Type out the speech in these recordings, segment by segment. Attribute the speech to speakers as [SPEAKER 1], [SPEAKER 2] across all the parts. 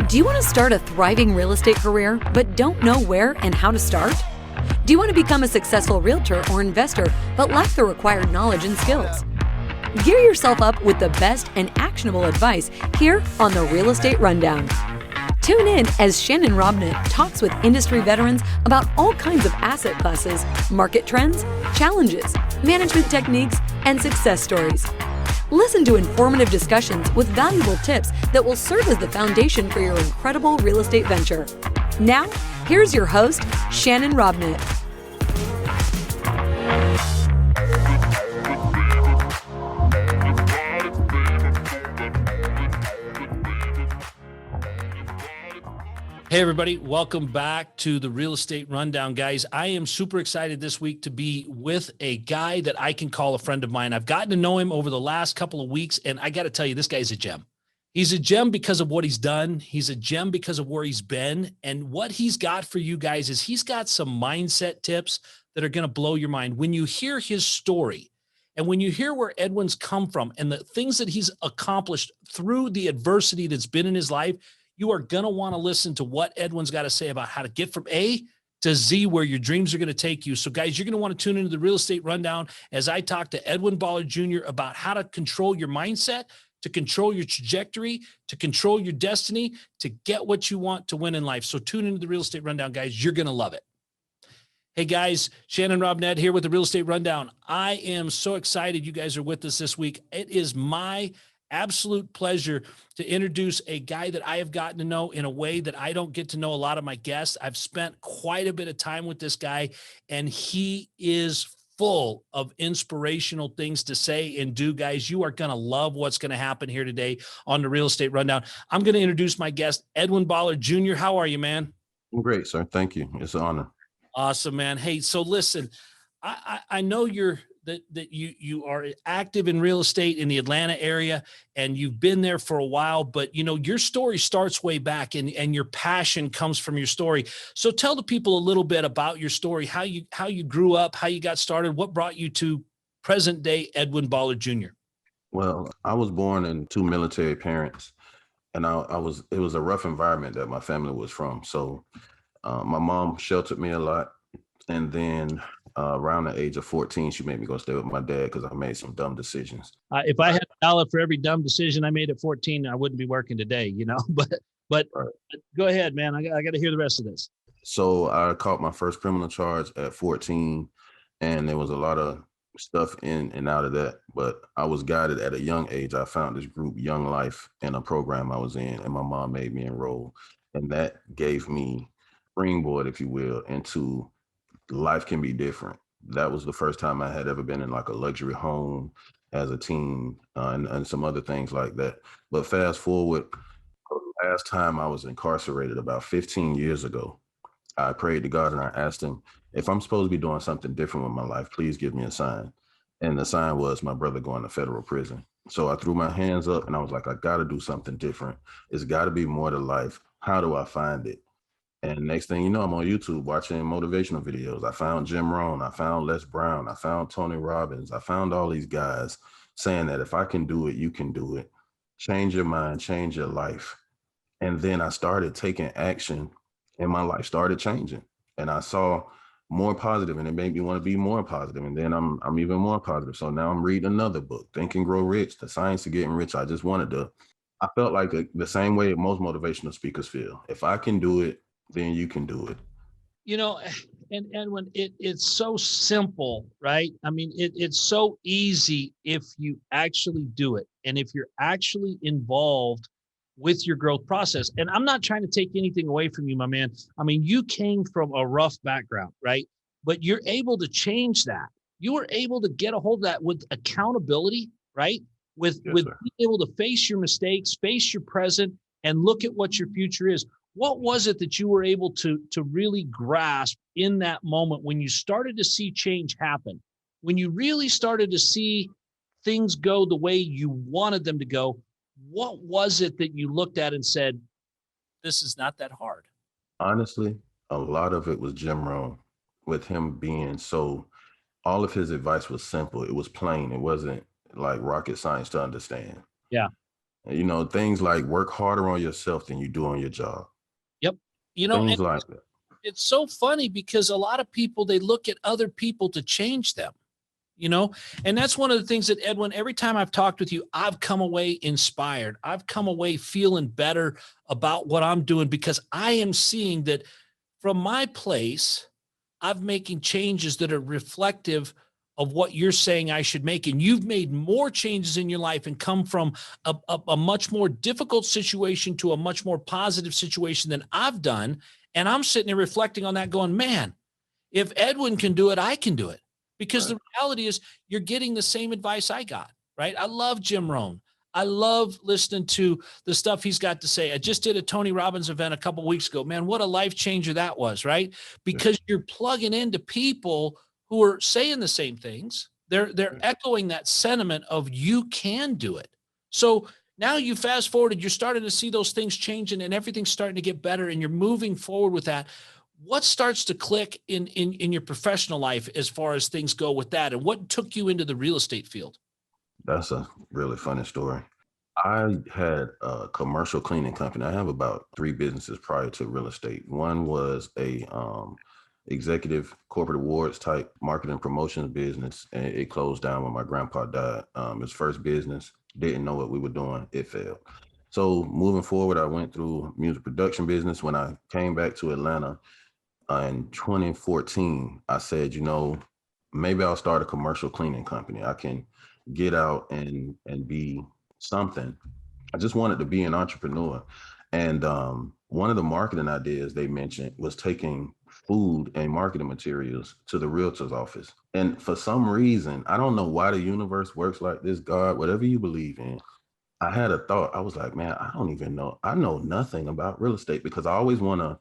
[SPEAKER 1] Do you want to start a thriving real estate career, but don't know where and how to start? Do you want to become a successful realtor or investor, but lack the required knowledge and skills? Gear yourself up with the best and actionable advice here on the Real Estate Rundown. Tune in as Shannon Robnett talks with industry veterans about all kinds of asset classes, market trends, challenges, management techniques, and success stories. Listen to informative discussions with valuable tips that will serve as the foundation for your incredible real estate venture. Now, here's your host, Shannon Robnett.
[SPEAKER 2] Hey everybody, welcome back to the Real Estate Rundown, guys. I am super excited this week to be with a guy that I can call a friend of mine. I've gotten to know him over the last couple of weeks, and I got to tell you, this guy's a gem. He's a gem because of what he's done. He's a gem because of where he's been. And what he's got for you guys is he's got some mindset tips that are going to blow your mind. When you hear his story and when you hear where Edwin's come from and the things that he's accomplished through the adversity that's been in his life, you are going to want to listen to what Edwin's got to say about how to get from A to Z, where your dreams are going to take you. So guys, you're going to want to tune into the Real Estate Rundown as I talk to Edwin Ballard Jr. about how to control your mindset, to control your trajectory, to control your destiny, to get what you want to win in life. So tune into the Real Estate Rundown, guys. You're going to love it. Hey guys, Shannon Robnett here with the Real Estate Rundown. I am so excited you guys are with us this week. It is my absolute pleasure to introduce a guy that I have gotten to know in a way that I don't get to know a lot of my guests. I've spent quite a bit of time with this guy, and he is full of inspirational things to say and do, guys. You are going to love what's going to happen here today on the Real Estate Rundown. I'm going to introduce my guest, Edwin Ballard Jr. How are you, man?
[SPEAKER 3] I'm great, sir. Thank you. It's an honor.
[SPEAKER 2] Awesome, man. Hey, so listen, I know that you are active in real estate in the Atlanta area, and you've been there for a while, but you know, your story starts way back, and your passion comes from your story. So tell the people a little bit about your story, how you grew up, how you got started, what brought you to present day Edwin Ballard Jr.
[SPEAKER 3] Well, I was born in two military parents, and it was a rough environment that my family was from. So my mom sheltered me a lot. And then around the age of 14, she made me go stay with my dad because I made some dumb decisions.
[SPEAKER 2] If I had $1 for every dumb decision I made at 14, I wouldn't be working today, you know, but right. Go ahead, man. I got to hear the rest of this.
[SPEAKER 3] So I caught my first criminal charge at 14, and there was a lot of stuff in and out of that. But I was guided at a young age. I found this group, Young Life, in a program I was in, and my mom made me enroll. And that gave me springboard, if you will, into life can be different. That was the first time I had ever been in like a luxury home as a teen, and some other things like that. But fast forward, the last time I was incarcerated about 15 years ago, I prayed to God and I asked him, if I'm supposed to be doing something different with my life, please give me a sign. And the sign was my brother going to federal prison. So I threw my hands up and I was like, I got to do something different. It's got to be more to life. How do I find it? And next thing you know, I'm on YouTube watching motivational videos. I found Jim Rohn. I found Les Brown. I found Tony Robbins. I found all these guys saying that if I can do it, you can do it. Change your mind, change your life. And then I started taking action and my life started changing. And I saw more positive, and it made me want to be more positive. And then I'm even more positive. So now I'm reading another book, Think and Grow Rich, The Science of Getting Rich. I felt like the same way most motivational speakers feel. If I can do it, then you can do it.
[SPEAKER 2] You know, and when it's so simple, right? I mean, it's so easy if you actually do it. And if you're actually involved with your growth process. And I'm not trying to take anything away from you, my man. I mean, you came from a rough background, right? But you're able to change that. You were able to get a hold of that with accountability, right? With being able to face your mistakes, face your present, and look at what your future is. What was it that you were able to really grasp in that moment when you started to see change happen? When you really started to see things go the way you wanted them to go, what was it that you looked at and said, this is not that hard?
[SPEAKER 3] Honestly, a lot of it was Jim Rohn, with him being all of his advice was simple. It was plain. It wasn't like rocket science to understand.
[SPEAKER 2] Yeah.
[SPEAKER 3] You know, things like work harder on yourself than you do on your job.
[SPEAKER 2] Yep. You know,
[SPEAKER 3] Things
[SPEAKER 2] and
[SPEAKER 3] like that.
[SPEAKER 2] it's so funny because a lot of people, they look at other people to change them, you know, and that's one of the things that, Edwin, every time I've talked with you, I've come away inspired. I've come away feeling better about what I'm doing because I am seeing that from my place, I'm making changes that are reflective of what you're saying I should make. And you've made more changes in your life and come from a much more difficult situation to a much more positive situation than I've done. And I'm sitting there reflecting on that going, man, if Edwin can do it, I can do it. Because
[SPEAKER 3] Right.
[SPEAKER 2] the reality is you're getting the same advice I got, right? I love Jim Rohn. I love listening to the stuff he's got to say. I just did a Tony Robbins event a couple of weeks ago. Man, what a life changer that was, right?
[SPEAKER 3] Yeah.
[SPEAKER 2] Because you're plugging into people who are saying the same things. They're echoing that sentiment of you can do it. So now you fast forwarded, you're starting to see those things changing and everything's starting to get better and you're moving forward with that. What starts to click in your professional life as far as things go with that? And what took you into the real estate field?
[SPEAKER 3] That's a really funny story. I had a commercial cleaning company. I have about 3 businesses prior to real estate. One was a executive corporate awards type marketing promotions business, and it closed down when my grandpa died. His first business, didn't know what we were doing. It failed. So moving forward, I went through music production business. When I came back to Atlanta in 2014, I said, you know, maybe I'll start a commercial cleaning company. I can get out and be something. I just wanted to be an entrepreneur. And one of the marketing ideas they mentioned was taking food and marketing materials to the realtor's office. And for some reason, I don't know why the universe works like this, God, whatever you believe in. I had a thought. I was like, man, I don't even know. I know nothing about real estate because I always want to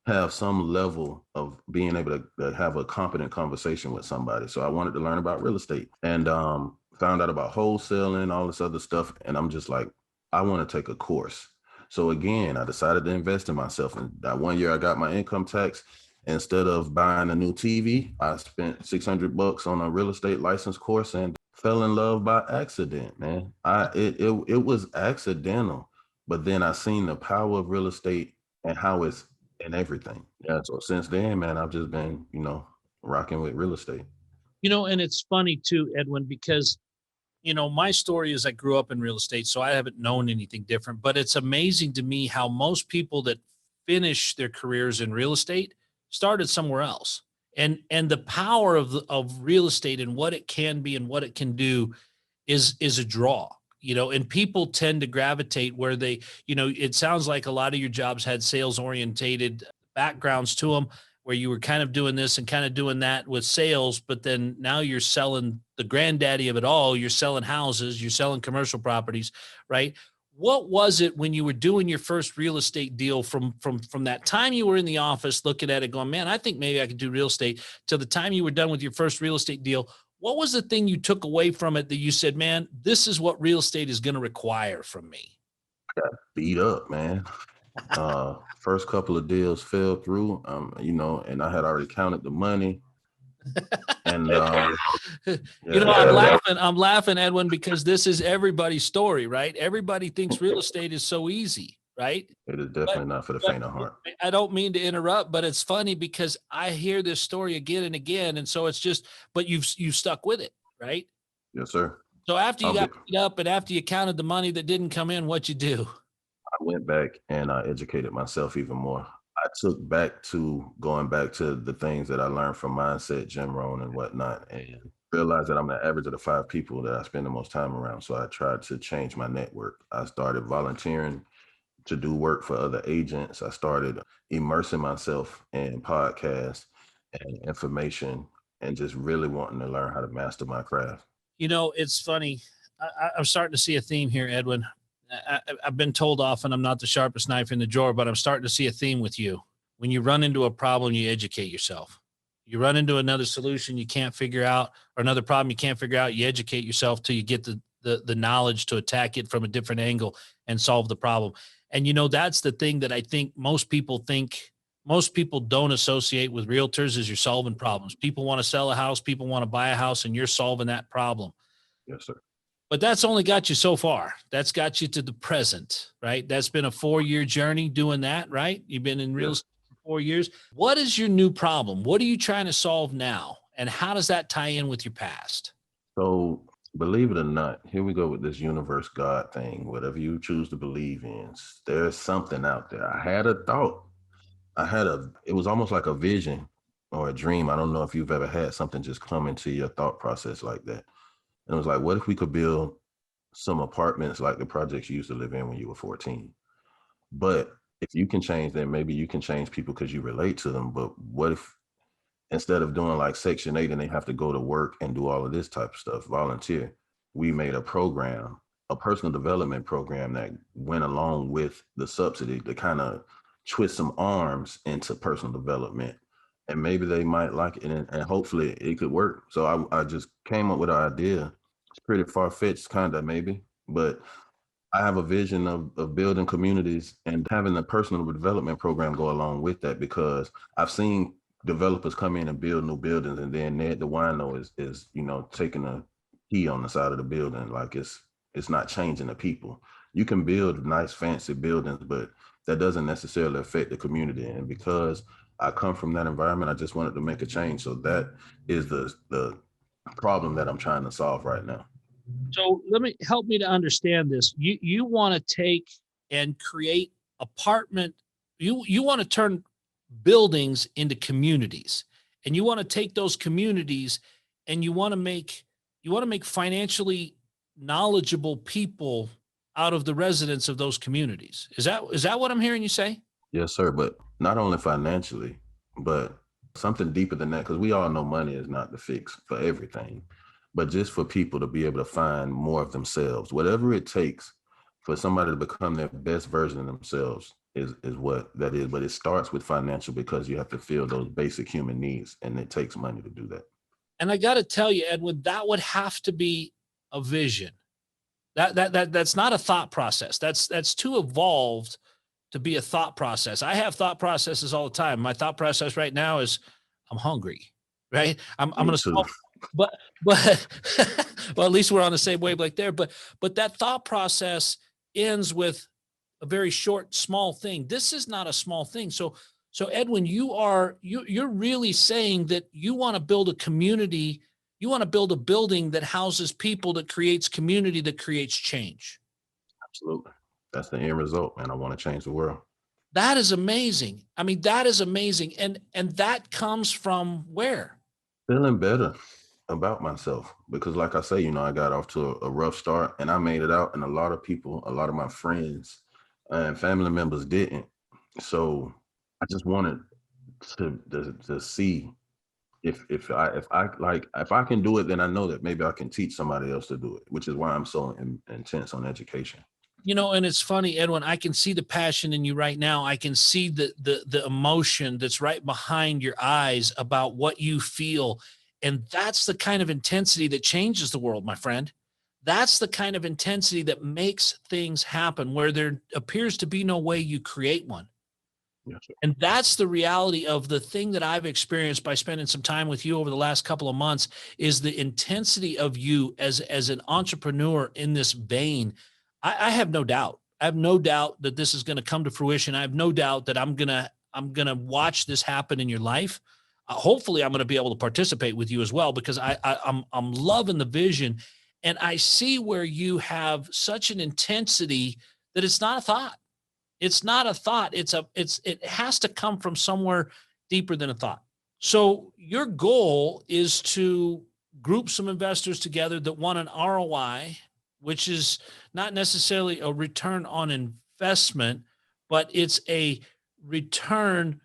[SPEAKER 3] have some level of being able to have a competent conversation with somebody. So I wanted to learn about real estate and found out about wholesaling, all this other stuff. And I'm just like, I want to take a course. So again, I decided to invest in myself. And that one year I got my income tax. Instead of buying a new TV, I spent $600 on a real estate license course and fell in love by accident, man. It was accidental, but then I seen the power of real estate and how it's in everything. Yeah. So since then, man, I've just been, you know, rocking with real estate.
[SPEAKER 2] You know, and it's funny too, Edwin, because you know, my story is I grew up in real estate, so I haven't known anything different. But it's amazing to me how most people that finish their careers in real estate started somewhere else. And the power of real estate and what it can be and what it can do is a draw. You know, and people tend to gravitate where they, you know, it sounds like a lot of your jobs had sales orientated backgrounds to them where you were kind of doing this and kind of doing that with sales, but then now you're selling the granddaddy of it all. You're selling houses, you're selling commercial properties, right? What was it when you were doing your first real estate deal from that time you were in the office looking at it going, man, I think maybe I could do real estate till the time you were done with your first real estate deal? What was the thing you took away from it that you said, man, this is what real estate is going to require from me?
[SPEAKER 3] Got beat up, man. First couple of deals fell through, you know, and I had already counted the money. And
[SPEAKER 2] You know, I'm laughing, Edwin, because this is everybody's story, right? Everybody thinks real estate is so easy, right?
[SPEAKER 3] it is definitely not for the faint of heart.
[SPEAKER 2] I don't mean to interrupt, but it's funny because I hear this story again and again. And so it's just, but you've stuck with it, right?
[SPEAKER 3] Yes, sir.
[SPEAKER 2] So after you
[SPEAKER 3] I'll
[SPEAKER 2] got
[SPEAKER 3] be-
[SPEAKER 2] beat up and after you counted the money that didn't come in, what'd you do?
[SPEAKER 3] I went back and I educated myself even more. I took back to going back to the things that I learned from mindset, Jim Rohn and whatnot, and realized that I'm the average of the 5 people that I spend the most time around. So I tried to change my network. I started volunteering to do work for other agents. I started immersing myself in podcasts and information and just really wanting to learn how to master my craft.
[SPEAKER 2] You know, it's funny. I'm starting to see a theme here, Edwin. I've been told often I'm not the sharpest knife in the drawer, but I'm starting to see a theme with you. When you run into a problem, you educate yourself. You run into another solution you can't figure out, or another problem you can't figure out, you educate yourself till you get the knowledge to attack it from a different angle and solve the problem. And you know, that's the thing that I think most people don't associate with realtors is you're solving problems. People want to sell a house, people want to buy a house, and you're solving that problem.
[SPEAKER 3] Yes, sir.
[SPEAKER 2] But that's only got you so far. That's got you to the present, right? That's been a 4-year journey doing that, right? You've been in real
[SPEAKER 3] Yes.
[SPEAKER 2] estate for 4 years. What is your new problem? What are you trying to solve now? And how does that tie in with your past?
[SPEAKER 3] So believe it or not, here we go with this universe God thing. Whatever you choose to believe in, there's something out there. I had a thought. It was almost like a vision or a dream. I don't know if you've ever had something just come into your thought process like that. And it was like, what if we could build some apartments like the projects you used to live in when you were 14? But if you can change them, maybe you can change people because you relate to them. But what if instead of doing like Section 8 and they have to go to work and do all of this type of stuff, volunteer, we made a program, a personal development program that went along with the subsidy to kind of twist some arms into personal development. And maybe they might like it, and hopefully it could work. So I just came up with an idea. It's pretty far-fetched, kind of maybe, but I have a vision of building communities and having a personal development program go along with that, because I've seen developers come in and build new buildings, and then Ned the wino is taking a key on the side of the building, like it's not changing the people. You can build nice fancy buildings, but that doesn't necessarily affect the community. And because I come from that environment, I just wanted to make a change. So that is the problem that I'm trying to solve right now.
[SPEAKER 2] So help me to understand this. You want to take and create apartment. You want to turn buildings into communities, and you want to take those communities and you want to make financially knowledgeable people out of the residents of those communities. Is that what I'm hearing you say?
[SPEAKER 3] Yes, sir. But not only financially, but something deeper than that, because we all know money is not the fix for everything, but just for people to be able to find more of themselves, whatever it takes for somebody to become their best version of themselves is what that is. But it starts with financial, because you have to fill those basic human needs, and it takes money to do that.
[SPEAKER 2] And I got to tell you, Edwin, that would have to be a vision. That's not a thought process. That's too evolved to be a thought process. I have thought processes all the time. My thought process right now is I'm hungry, right? I'm
[SPEAKER 3] Me
[SPEAKER 2] going to
[SPEAKER 3] too.
[SPEAKER 2] solve, but well, at least we're on the same wavelength there. But that thought process ends with a very short, small thing. This is not a small thing. So Edwin, you're really saying that you want to build a community. You want to build a building that houses people, that creates community, that creates change.
[SPEAKER 3] Absolutely. That's the end result, man. I want to change the world.
[SPEAKER 2] That is amazing. I mean, that is amazing. And that comes from where?
[SPEAKER 3] Feeling better about myself, because like I say, I got off to a rough start and I made it out, and a lot of people, a lot of my friends and family members didn't. So I just wanted to see if I can do it, then I know that maybe I can teach somebody else to do it, which is why I'm so intense on education.
[SPEAKER 2] And it's funny, Edwin, I can see the passion in you right now. I can see the emotion that's right behind your eyes about what you feel. And that's the kind of intensity that changes the world, my friend. That's the kind of intensity that makes things happen, where there appears to be no way you create one.
[SPEAKER 3] Yes, sir.
[SPEAKER 2] And that's the reality of the thing that I've experienced by spending some time with you over the last couple of months, is the intensity of you as an entrepreneur in this vein. I have no doubt. I have no doubt that this is going to come to fruition. I have no doubt that I'm gonna watch this happen in your life. Hopefully, I'm going to be able to participate with you as well, because I'm loving the vision, and I see where you have such an intensity that it's not a thought. It's not a thought. It has to come from somewhere deeper than a thought. So your goal is to group some investors together that want an ROI, which is not necessarily a return on investment, but it's a return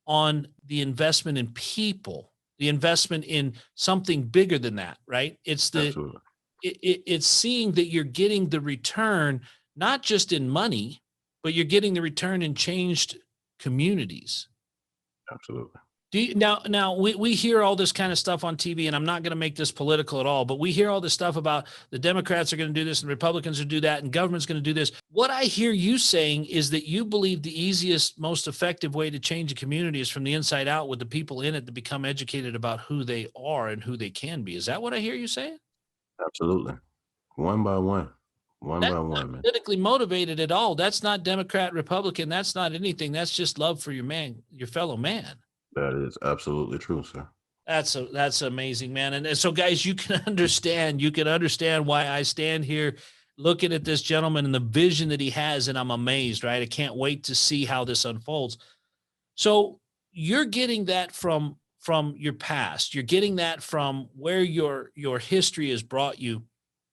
[SPEAKER 2] on the investment in people, the investment in something bigger than that, right?
[SPEAKER 3] Absolutely.
[SPEAKER 2] It's seeing that you're getting the return, not just in money, but you're getting the return in changed communities.
[SPEAKER 3] Absolutely.
[SPEAKER 2] Now we hear all this kind of stuff on TV, and I'm not going to make this political at all, but we hear all this stuff about the Democrats are going to do this and Republicans are do that and government's going to do this. What I hear you saying is that you believe the easiest, most effective way to change a community is from the inside out, with the people in it to become educated about who they are and who they can be. Is that what I hear you saying?
[SPEAKER 3] Absolutely. One by one. One
[SPEAKER 2] That's
[SPEAKER 3] by
[SPEAKER 2] not
[SPEAKER 3] one, man.
[SPEAKER 2] politically motivated at all. That's not Democrat, Republican. That's not anything. That's just love for your man, your fellow man.
[SPEAKER 3] That is absolutely true, sir.
[SPEAKER 2] That's amazing, man. And so, guys, you can understand why I stand here looking at this gentleman and the vision that he has, and I'm amazed, right? I can't wait to see how this unfolds. So you're getting that from your past. You're getting that from where your history has brought you.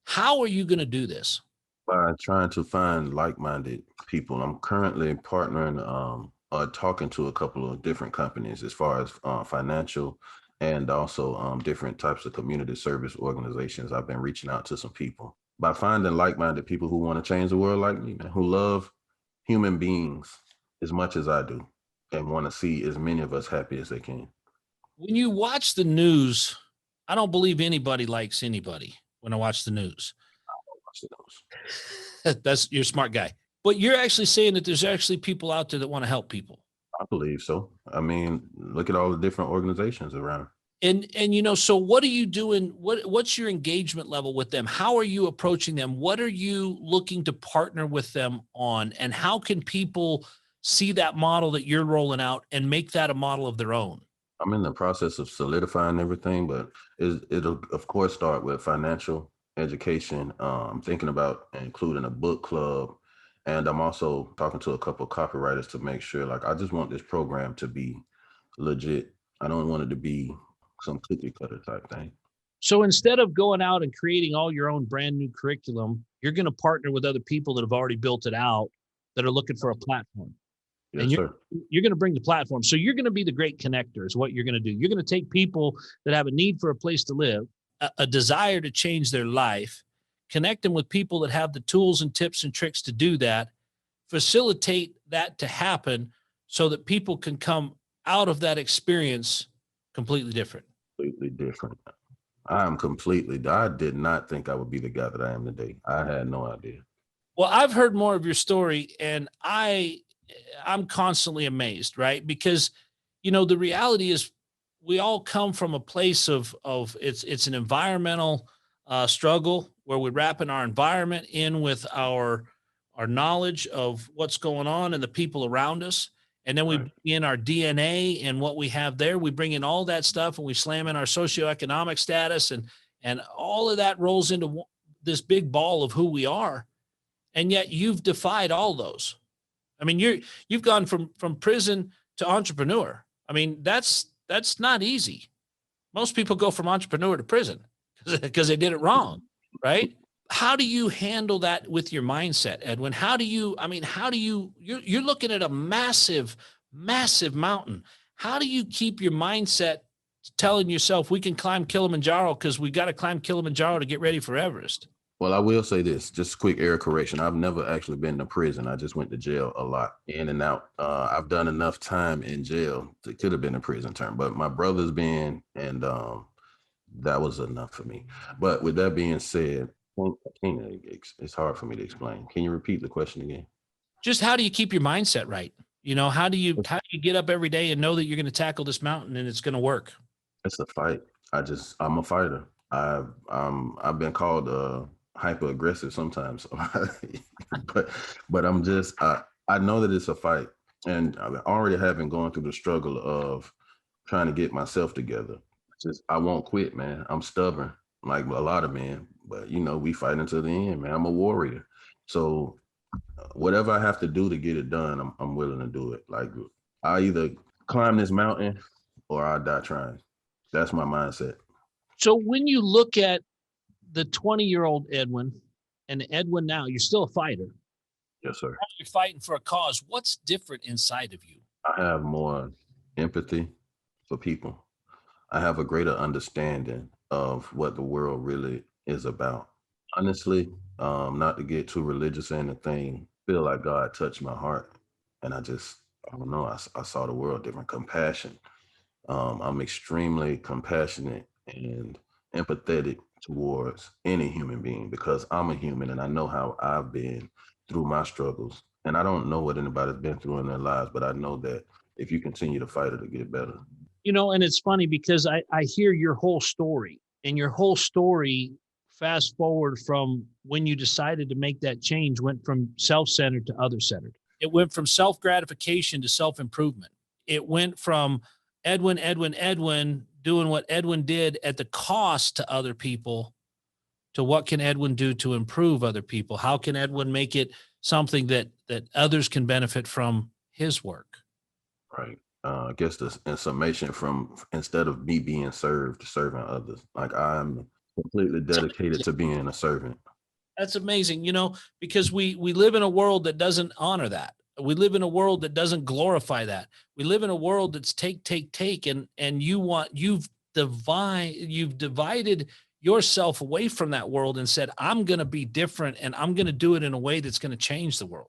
[SPEAKER 2] How are you going to do this?
[SPEAKER 3] By trying to find like-minded people. I'm currently partnering, talking to a couple of different companies as far as financial and also different types of community service organizations. I've been reaching out to some people by finding like-minded people who want to change the world like me, man, who love human beings as much as I do and want to see as many of us happy as they can.
[SPEAKER 2] When you watch the news, I don't believe anybody likes anybody when I watch the news. That's you're a smart guy. But you're actually saying that there's actually people out there that want to help people.
[SPEAKER 3] I believe so. I mean, look at all the different organizations around.
[SPEAKER 2] And so what are you doing? What's your engagement level with them? How are you approaching them? What are you looking to partner with them on? And how can people see that model that you're rolling out and make that a model of their own?
[SPEAKER 3] I'm in the process of solidifying everything, but it'll of course start with financial education. I'm thinking about including a book club, and I'm also talking to a couple of copywriters to make sure, like, I just want this program to be legit. I don't want it to be some cookie cutter type thing.
[SPEAKER 2] So instead of going out and creating all your own brand new curriculum, you're going to partner with other people that have already built it out that are looking for a platform.
[SPEAKER 3] Yes,
[SPEAKER 2] and
[SPEAKER 3] sir.
[SPEAKER 2] You're going to bring the platform. So you're going to be the great connector is what you're going to do. You're going to take people that have a need for a place to live, a desire to change their life, connect them with people that have the tools and tips and tricks to do that, facilitate that to happen so that people can come out of that experience completely different.
[SPEAKER 3] Completely different. I did not think I would be the guy that I am today. I had no idea.
[SPEAKER 2] Well, I've heard more of your story, and I'm constantly amazed, right? Because, the reality is we all come from a place of it's an environmental struggle where we're wrapping our environment in with our knowledge of what's going on and the people around us. And then we bring in our DNA and what we have there. We bring in all that stuff and we slam in our socioeconomic status and all of that rolls into this big ball of who we are. And yet you've defied all those. I mean, you've gone from prison to entrepreneur. I mean, that's not easy. Most people go from entrepreneur to prison because they did it wrong, right? How do you handle that with your mindset, Edwin? You're looking at a massive, massive mountain. How do you keep your mindset telling yourself we can climb Kilimanjaro because we got to climb Kilimanjaro to get ready for Everest?
[SPEAKER 3] Well, I will say this, just quick error correction. I've never actually been to prison. I just went to jail a lot, in and out. I've done enough time in jail. It could have been a prison term, but my brother's been, and that was enough for me. But with that being said, it's hard for me to explain. Can you repeat the question again?
[SPEAKER 2] Just how do you keep your mindset right? How do you get up every day and know that you're going to tackle this mountain and it's going to work?
[SPEAKER 3] It's a fight. I'm a fighter. I've been called hyper aggressive sometimes, but I'm just I know that it's a fight, and I'm already having gone through the struggle of trying to get myself together. I won't quit, man. I'm stubborn, like a lot of men, but we fight until the end, man. I'm a warrior, so whatever I have to do to get it done, I'm willing to do it. Like, I either climb this mountain or I die trying. That's my mindset.
[SPEAKER 2] So when you look at the 20-year-old Edwin and Edwin now, you're still a fighter.
[SPEAKER 3] Yes, sir.
[SPEAKER 2] You're fighting for a cause. What's different inside of you?
[SPEAKER 3] I have more empathy for people. I have a greater understanding of what the world really is about. Honestly, not to get too religious or anything, feel like God touched my heart. And I don't know, I saw the world different. Compassion. I'm extremely compassionate and empathetic towards any human being because I'm a human and I know how I've been through my struggles. And I don't know what anybody's been through in their lives, but I know that if you continue to fight, it'll get better.
[SPEAKER 2] And it's funny because I hear your whole story, and your whole story, fast forward from when you decided to make that change went from self-centered to other-centered. It went from self-gratification to self-improvement. It went from Edwin doing what Edwin did at the cost to other people to what can Edwin do to improve other people? How can Edwin make it something that others can benefit from his work?
[SPEAKER 3] Right. I guess this in summation from instead of me being served, serving others. Like I'm completely dedicated to being a servant.
[SPEAKER 2] That's amazing, because we live in a world that doesn't honor that. We live in a world that doesn't glorify that. We live in a world that's take, and you've divided yourself away from that world and said, I'm going to be different and I'm going to do it in a way that's going to change the world.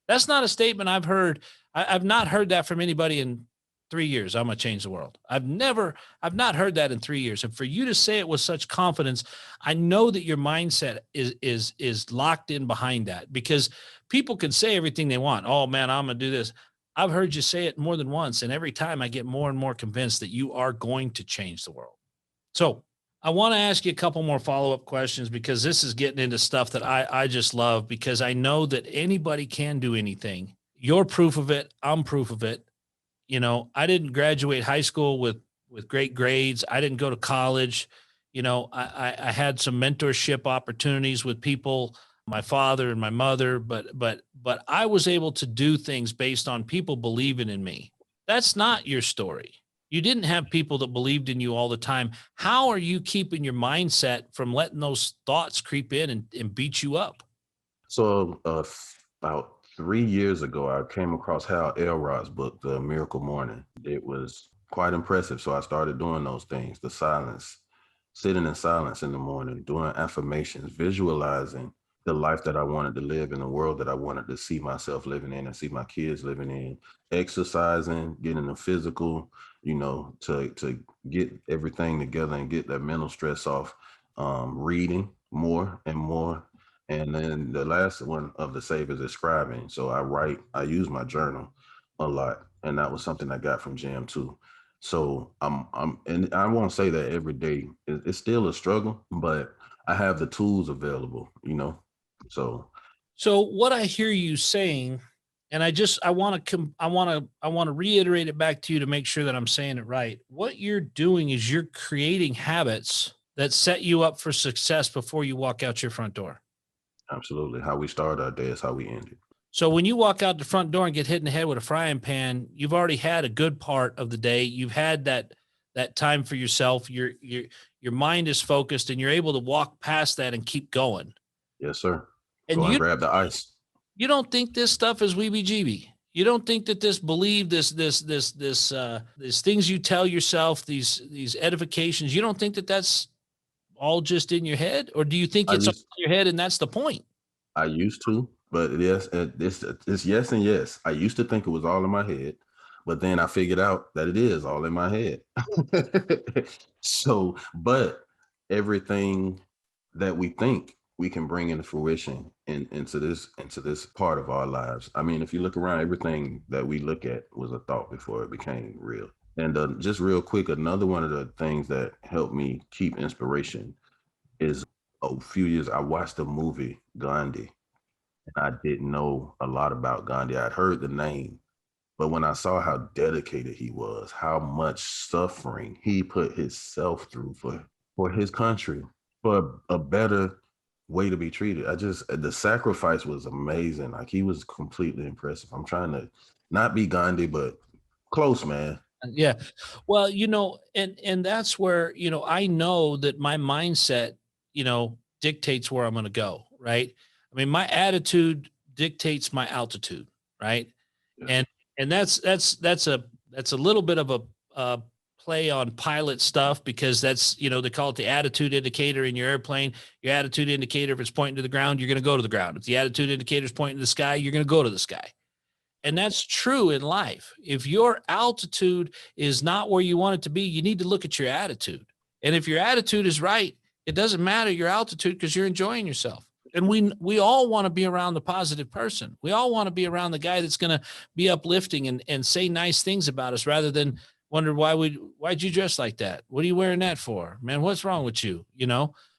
[SPEAKER 2] That's not a statement I've heard. I've not heard that from anybody in 3 years. I'm going to change the world. I've not heard that in 3 years. And for you to say it with such confidence, I know that your mindset is locked in behind that, because people can say everything they want. Oh man, I'm going to do this. I've heard you say it more than once. And every time I get more and more convinced that you are going to change the world. So I want to ask you a couple more follow-up questions, because this is getting into stuff that I just love, because I know that anybody can do anything. You're proof of it. I'm proof of it. I didn't graduate high school with great grades. I didn't go to college. I had some mentorship opportunities with people, my father and my mother, but I was able to do things based on people believing in me. That's not your story. You didn't have people that believed in you all the time. How are you keeping your mindset from letting those thoughts creep in and beat you up?
[SPEAKER 3] So about 3 years ago, I came across Hal Elrod's book, The Miracle Morning. It was quite impressive. So I started doing those things, the silence, sitting in silence in the morning, doing affirmations, visualizing the life that I wanted to live in, the world that I wanted to see myself living in and see my kids living in, exercising, getting the physical, to get everything together and get that mental stress off, reading more and more. And then the last one of the savers is scribing. So I use my journal a lot. And that was something I got from Jam too. So and I won't say that every day. It's still a struggle, but I have the tools available, So
[SPEAKER 2] what I hear you saying, and I want to reiterate it back to you to make sure that I'm saying it right. What you're doing is you're creating habits that set you up for success before you walk out your front door.
[SPEAKER 3] Absolutely. How we start our day is how we end it.
[SPEAKER 2] So when you walk out the front door and get hit in the head with a frying pan, you've already had a good part of the day. You've had that time for yourself. Your mind is focused and you're able to walk past that and keep going.
[SPEAKER 3] Yes, sir.
[SPEAKER 2] And
[SPEAKER 3] Go and grab the ice.
[SPEAKER 2] You don't think this stuff is weeby-jeeby. You don't think that this things you tell yourself, these edifications, you don't think that that's all just in your head? Or do you think it's all in your head and that's the point?
[SPEAKER 3] I used to, but yes, it's yes and yes. I used to think it was all in my head, but then I figured out that it is all in my head. So, but everything that we think we can bring into fruition into this part of our lives. I mean, if you look around, everything that we look at was a thought before it became real. And just real quick, another one of the things that helped me keep inspiration is a few years, I watched the movie Gandhi. And I didn't know a lot about Gandhi. I'd heard the name, but when I saw how dedicated he was, how much suffering he put himself through for his country, for a better way to be treated. The sacrifice was amazing. Like he was completely impressive. I'm trying to not be Gandhi, but close, man.
[SPEAKER 2] Yeah. Well, and that's where, I know that my mindset, dictates where I'm going to go. Right. I mean, my attitude dictates my altitude. Right. Yeah. And that's a little bit of a play on pilot stuff, because that's, they call it the attitude indicator in your airplane. Your attitude indicator, if it's pointing to the ground, you're going to go to the ground. If the attitude indicator is pointing to the sky, you're going to go to the sky. And that's true in life. If your altitude is not where you want it to be, you need to look at your attitude. And if your attitude is right, it doesn't matter your altitude, because you're enjoying yourself. And we all want to be around the positive person. We all want to be around the guy that's going to be uplifting and say nice things about us, rather than wonder why'd you dress like that? What are you wearing that for? Man, what's wrong with you?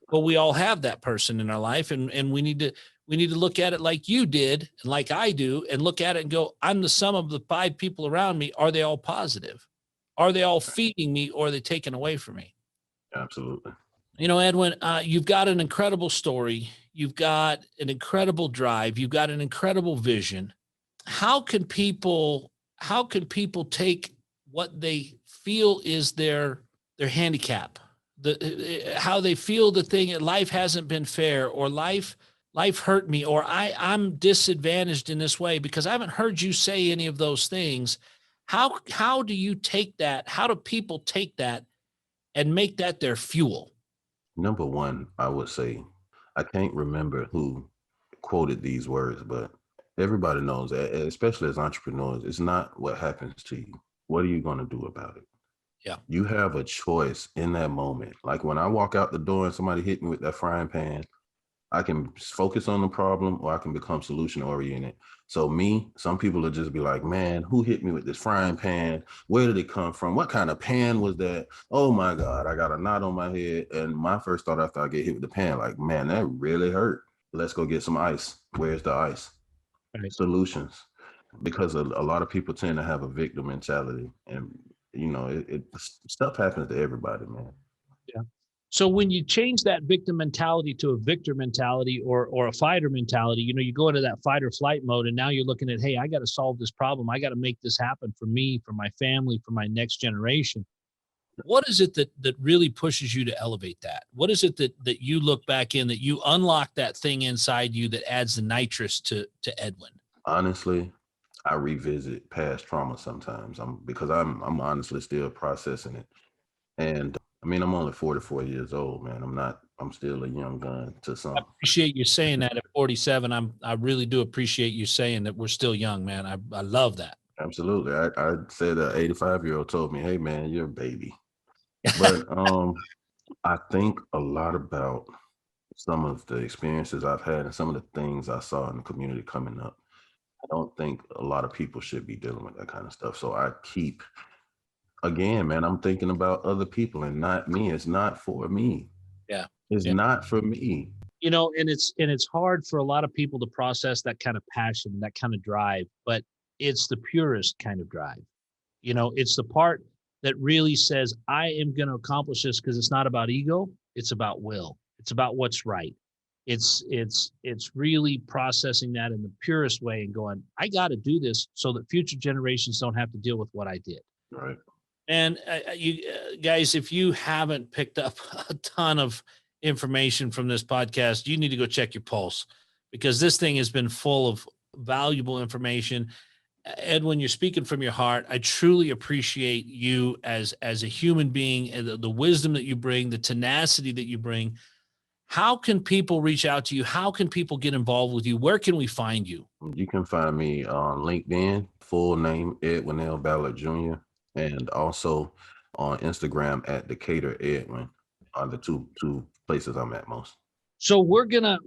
[SPEAKER 2] but we all have that person in our life, and we need to look at it like you did and like I do, and look at it and go, I'm the sum of the 5 people around me. Are they all positive? Are they all feeding me, or are they taking away from me?
[SPEAKER 3] Absolutely.
[SPEAKER 2] You know, Edwin, you've got an incredible story. You've got an incredible drive. You've got an incredible vision. How can people take what they feel is their handicap, how they feel the thing, life hasn't been fair, or life hurt me, or I'm disadvantaged in this way? Because I haven't heard you say any of those things. How do you take that? How do people take that and make that their fuel?
[SPEAKER 3] Number one, I would say, I can't remember who quoted these words, but everybody knows that, especially as entrepreneurs, it's not what happens to you. What are you going to do about it?
[SPEAKER 2] Yeah.
[SPEAKER 3] You have a choice in that moment. Like when I walk out the door and somebody hit me with that frying pan, I can focus on the problem, or I can become solution oriented. So some people will just be like, man, who hit me with this frying pan? Where did it come from? What kind of pan was that? Oh my God, I got a knot on my head. And my first thought after I get hit with the pan, like, man, that really hurt. Let's go get some ice. Where's the ice?
[SPEAKER 2] Right.
[SPEAKER 3] Solutions. Because a lot of people tend to have a victim mentality, and stuff happens to everybody, man.
[SPEAKER 2] Yeah. So when you change that victim mentality to a victor mentality, or a fighter mentality, you go into that fight or flight mode, and now you're looking at, hey, I got to solve this problem. I got to make this happen for me, for my family, for my next generation. What is it that really pushes you to elevate that? What is it that you look back in, that you unlock that thing inside you that adds the nitrous to Edwin?
[SPEAKER 3] Honestly, I revisit past trauma sometimes. Because I'm honestly still processing it. And I mean, I'm only 44 years old, man. I'm still a young gun to some.
[SPEAKER 2] I appreciate you saying that at 47. I really do appreciate you saying that we're still young, man. I love that.
[SPEAKER 3] Absolutely. I said an 85-year-old told me, hey man, you're a baby. But I think a lot about some of the experiences I've had and some of the things I saw in the community coming up. I don't think a lot of people should be dealing with that kind of stuff. So I keep, again, man, I'm thinking about other people and not me. It's not for me.
[SPEAKER 2] Yeah.
[SPEAKER 3] It's not for me.
[SPEAKER 2] And it's hard for a lot of people to process that kind of passion, that kind of drive, but it's the purest kind of drive. It's the part that really says, I am going to accomplish this, because it's not about ego. It's about will. It's about what's right. It's really processing that in the purest way and going, I got to do this so that future generations don't have to deal with what I did.
[SPEAKER 3] Right.
[SPEAKER 2] And you guys, if you haven't picked up a ton of information from this podcast, you need to go check your pulse, because this thing has been full of valuable information. Edwin, you're speaking from your heart. I truly appreciate you as a human being, and the wisdom that you bring, the tenacity that you bring. How can people reach out to you? How can people get involved with you? Where can we find you?
[SPEAKER 3] You can find me on LinkedIn, full name Edwin Ballard Jr., and also on Instagram at Decatur Edwin, are the two places I'm at most.
[SPEAKER 2] So we're gonna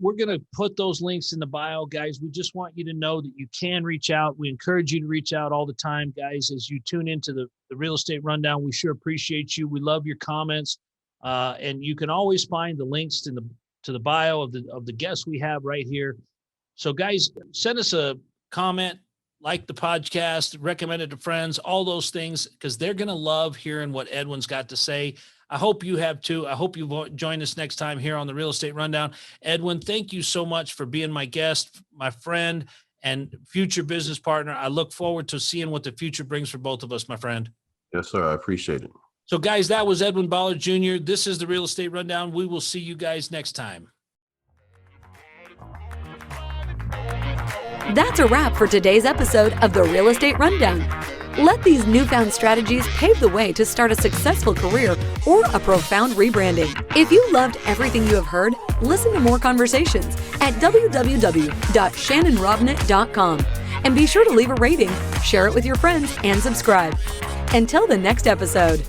[SPEAKER 2] put those links in the bio, guys. We just want you to know that you can reach out. We encourage you to reach out all the time, guys, as you tune into the Real Estate Rundown. We sure appreciate you. We love your comments, and you can always find the links to the bio of the guests we have right here. So, guys, send us a comment, like the podcast, recommend it to friends, all those things, because they're gonna love hearing what Edwin's got to say. I hope you have too. I hope you join us next time here on the Real Estate Rundown. Edwin, thank you so much for being my guest, my friend, and future business partner. I look forward to seeing what the future brings for both of us, my friend.
[SPEAKER 3] Yes, sir. I appreciate it.
[SPEAKER 2] So, guys, that was Edwin Ballard Jr. This is the Real Estate Rundown. We will see you guys next time.
[SPEAKER 1] That's a wrap for today's episode of the Real Estate Rundown. Let these newfound strategies pave the way to start a successful career or a profound rebranding. If you loved everything you have heard, listen to more conversations at www.shannonrobnett.com. And be sure to leave a rating, share it with your friends, and subscribe. Until the next episode.